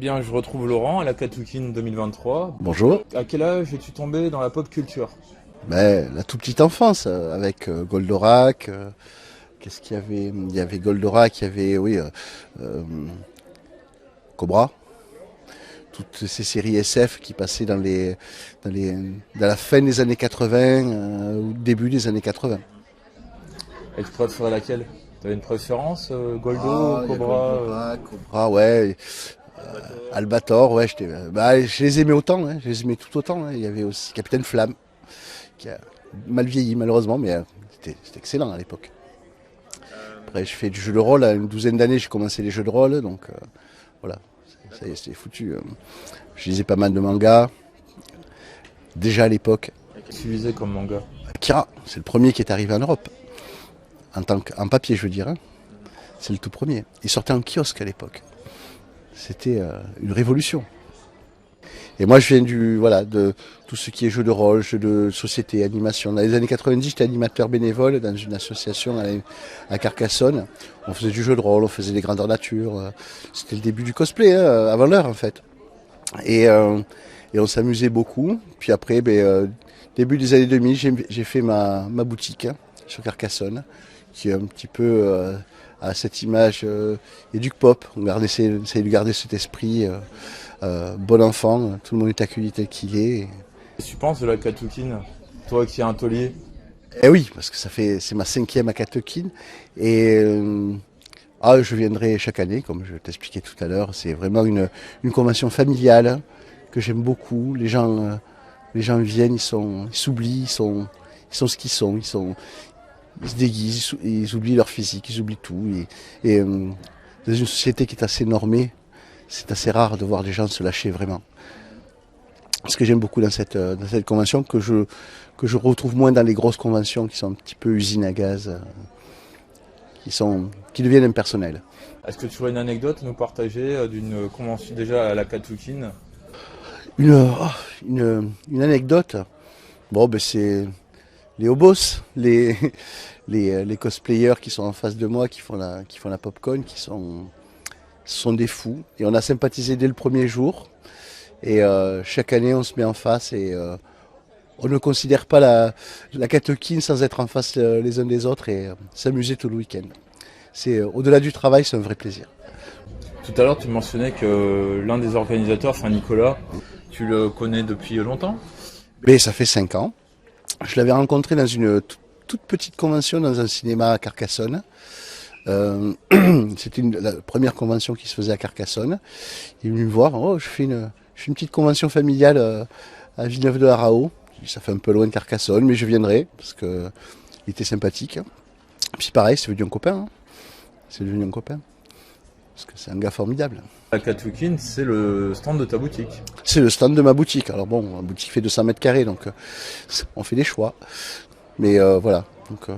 bien, je retrouve Laurent à la Katoukine 2023. Bonjour. À quel âge es-tu tombé dans la pop culture? La toute petite enfance, avec Goldorak. Qu'est-ce qu'il y avait? Il y avait Goldorak, il y avait, oui, Cobra. Toutes ces séries SF qui passaient dans la fin des années 80 ou début des années 80. Et tu préférais laquelle? Tu avais une préférence, Goldo, Il y a Cobra Goldorak, Cobra, ouais. Albator, ouais, je les aimais autant, hein, je les aimais tout autant. Hein. Il y avait aussi Capitaine Flamme, qui a mal vieilli malheureusement, mais c'était excellent à l'époque. Après, je fais du jeu de rôle, à une douzaine d'années, j'ai commencé les jeux de rôle, donc voilà, ça y est, c'était foutu. Je lisais pas mal de mangas, déjà à l'époque. Tu lisais comme manga? Akira, c'est le premier qui est arrivé en Europe, en papier, je veux dire. Hein. C'est le tout premier. Il sortait en kiosque à l'époque. C'était une révolution. Et moi, je viens de tout ce qui est jeu de rôle, jeu de société, animation. Dans les années 90, j'étais animateur bénévole dans une association à Carcassonne. On faisait du jeu de rôle, on faisait des grandeurs nature. C'était le début du cosplay, hein, avant l'heure en fait. Et on s'amusait beaucoup. Puis après, début des années 2000, j'ai fait ma boutique hein, sur Carcassonne, qui est un petit peu à cette image éduc pop. On essaye de garder cet esprit. Bon enfant, tout le monde est accueilli tel qu'il est. Qu'est-ce que tu penses de la Katoukine, toi qui es un taulier? Eh oui, parce que c'est ma 5e à Katoukine et je viendrai chaque année, comme je t'expliquais tout à l'heure. C'est vraiment une convention familiale que j'aime beaucoup. Les gens viennent, ils s'oublient, ils sont ce qu'ils sont, ils se déguisent, ils oublient leur physique, ils oublient tout. Et dans une société qui est assez normée, c'est assez rare de voir des gens se lâcher vraiment. Ce que j'aime beaucoup dans cette convention, que je retrouve moins dans les grosses conventions qui sont un petit peu usines à gaz, qui deviennent impersonnelles. Est-ce que tu aurais une anecdote à nous partager d'une convention déjà à la Katoukine? Une anecdote. Bon, c'est les hobos, les cosplayers qui sont en face de moi, qui font la popcorn, ce sont des fous. Et on a sympathisé dès le premier jour. Et chaque année, on se met en face et on ne considère pas la Katoukine sans être en face les uns des autres et s'amuser tout le week-end. Au-delà du travail, c'est un vrai plaisir. Tout à l'heure, tu mentionnais que l'un des organisateurs, Nicolas, tu le connais depuis longtemps? Mais ça fait 5 ans. Je l'avais rencontré dans une toute petite convention dans un cinéma à Carcassonne. C'était la première convention qui se faisait à Carcassonne. Il est venu me voir, je fais une petite convention familiale à Villeneuve de Harault. Ça fait un peu loin de Carcassonne, mais je viendrai parce que il était sympathique. Puis pareil, c'est devenu un copain. Hein. C'est devenu un copain. Parce que c'est un gars formidable. La Katoukine, c'est le stand de ta boutique? C'est le stand de ma boutique. Alors bon, ma boutique fait 200 mètres carrés, donc on fait des choix. Mais voilà. Donc,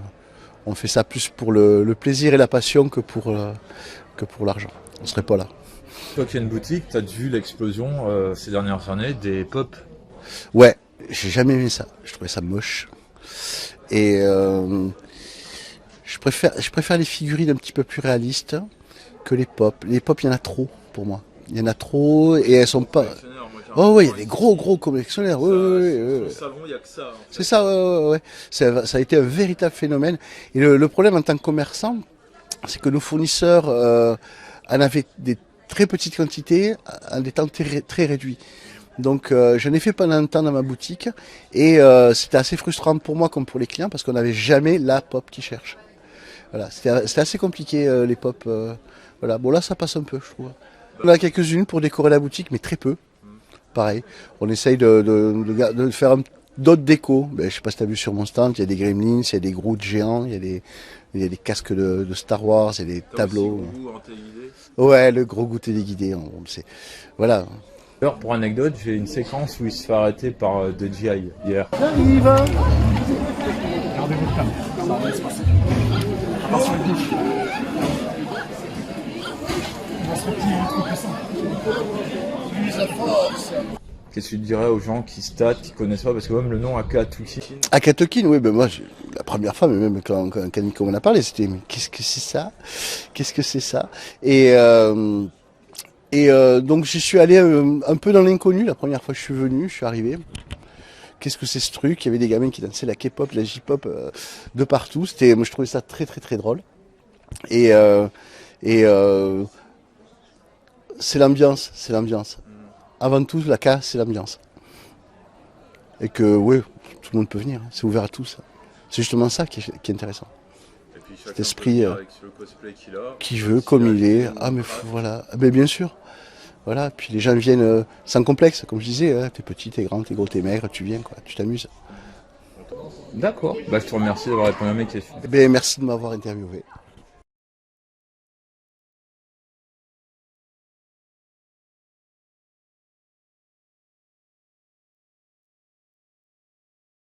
on fait ça plus pour le plaisir et la passion que pour l'argent. On ne serait pas là. Toi qui as une boutique, tu as vu l'explosion ces dernières années des pop? Ouais, j'ai jamais aimé ça. Je trouvais ça moche. Et je préfère les figurines un petit peu plus réalistes que les pop. Les pop, il y en a trop pour moi. Il y en a trop et elles sont pas... Oh ouais, il y a des gros collectionneurs. Sur le salon, il n'y a que ça. En fait. C'est ça, ouais. Ça a été un véritable phénomène. Et le problème en tant que commerçant, c'est que nos fournisseurs en avaient des très petites quantités en des temps très réduits. Donc j'en ai fait pendant un temps dans ma boutique et c'était assez frustrant pour moi comme pour les clients parce qu'on n'avait jamais la pop qu'ils cherchent. Voilà, c'était assez compliqué les pop. Voilà, bon là ça passe un peu, je trouve. On a quelques-unes pour décorer la boutique, mais très peu. Pareil, on essaye de faire d'autres décos. Je sais pas si tu as vu sur mon stand, il y a des Gremlins, il y a des Groot géants, il y a des casques de Star Wars, il y a des tableaux. Ouais, le gros goût téléguidé, on le sait. Voilà. Alors, pour anecdote, j'ai une séquence où il se fait arrêter par DJI hier. J'arrive. Gardez votre calme, ça va se passer. Attention à gauche. On va se retirer trop puissant. Use la force. Qu'est-ce que tu dirais aux gens qui statent, qui connaissent pas, parce que même le nom Akatoukine. Akatoukine, oui, moi, la première fois, mais même quand Nico m'en a parlé, c'était, mais qu'est-ce que c'est ça? Qu'est-ce que c'est ça? Et Et donc j'y suis allé un peu dans l'inconnu la première fois que je suis venu, je suis arrivé. Qu'est-ce que c'est ce truc? Il y avait des gamins qui dansaient la K-pop, la J-pop de partout. Moi je trouvais ça très très très drôle. Et c'est l'ambiance, c'est l'ambiance. Avant tout, la K, c'est l'ambiance. Et que oui, tout le monde peut venir, c'est ouvert à tous. C'est justement ça qui est intéressant. Et puis Cet esprit avec le cosplay qu'il a. qui veut, comme il est. Ah mais voilà, mais bien sûr. Voilà, puis les gens viennent sans complexe, comme je disais, hein. T'es petit, t'es grand, t'es gros, t'es maigre, tu viens, quoi, tu t'amuses. D'accord. Bah, je te remercie d'avoir répondu à mes questions. Eh bien, merci de m'avoir interviewé.